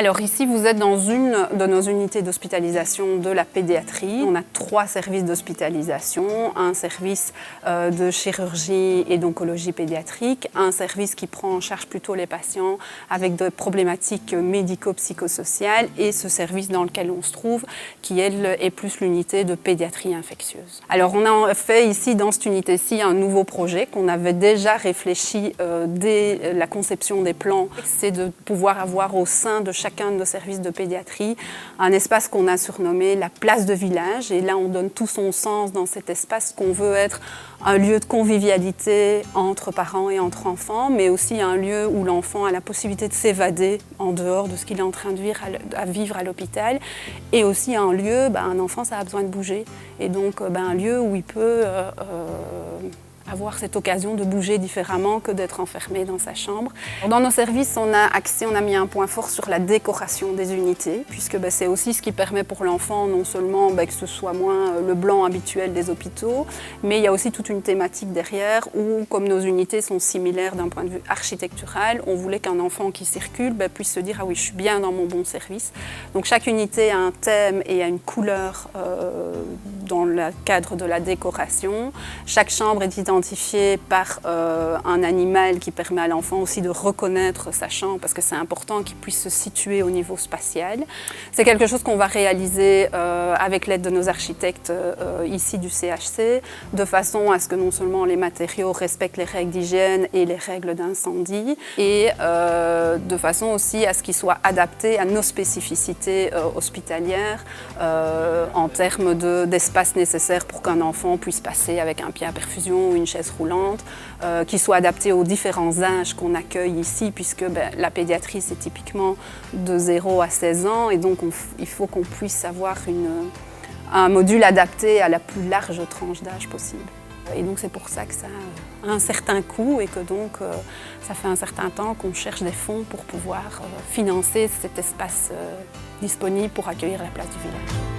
Alors ici, vous êtes dans une de nos unités d'hospitalisation de la pédiatrie. On a 3 services d'hospitalisation, un service de chirurgie et d'oncologie pédiatrique, un service qui prend en charge plutôt les patients avec des problématiques médico-psychosociales et ce service dans lequel on se trouve qui elle est plus l'unité de pédiatrie infectieuse. Alors on a fait ici dans cette unité-ci un nouveau projet qu'on avait déjà réfléchi dès la conception des plans. C'est de pouvoir avoir au sein de chacun de nos services de pédiatrie un espace qu'on a surnommé la place de village. Et là, on donne tout son sens dans cet espace qu'on veut être un lieu de convivialité entre parents et entre enfants, mais aussi un lieu où l'enfant a la possibilité de s'évader en dehors de ce qu'il est en train de vivre à l'hôpital. Et aussi un lieu, un enfant, ça a besoin de bouger. Et donc, un lieu où il peut avoir cette occasion de bouger différemment que d'être enfermé dans sa chambre. Dans nos services, on a mis un point fort sur la décoration des unités, puisque c'est aussi ce qui permet pour l'enfant non seulement que ce soit moins le blanc habituel des hôpitaux, mais il y a aussi toute une thématique derrière où, comme nos unités sont similaires d'un point de vue architectural, on voulait qu'un enfant qui circule puisse se dire « Ah oui, je suis bien dans mon bon service ». Donc chaque unité a un thème et a une couleur dans le cadre de la décoration. Chaque chambre est identifiée par un animal qui permet à l'enfant aussi de reconnaître sa chambre parce que c'est important qu'il puisse se situer au niveau spatial. C'est quelque chose qu'on va réaliser avec l'aide de nos architectes ici du CHC de façon à ce que non seulement les matériaux respectent les règles d'hygiène et les règles d'incendie et de façon aussi à ce qu'ils soient adaptés à nos spécificités hospitalières en termes d'espace nécessaire pour qu'un enfant puisse passer avec un pied à perfusion ou une chaise roulante, qui soit adaptée aux différents âges qu'on accueille ici, puisque la pédiatrie c'est typiquement de 0 à 16 ans et donc il faut qu'on puisse avoir un module adapté à la plus large tranche d'âge possible. Et donc c'est pour ça que ça a un certain coût et que donc ça fait un certain temps qu'on cherche des fonds pour pouvoir financer cet espace disponible pour accueillir la place du village.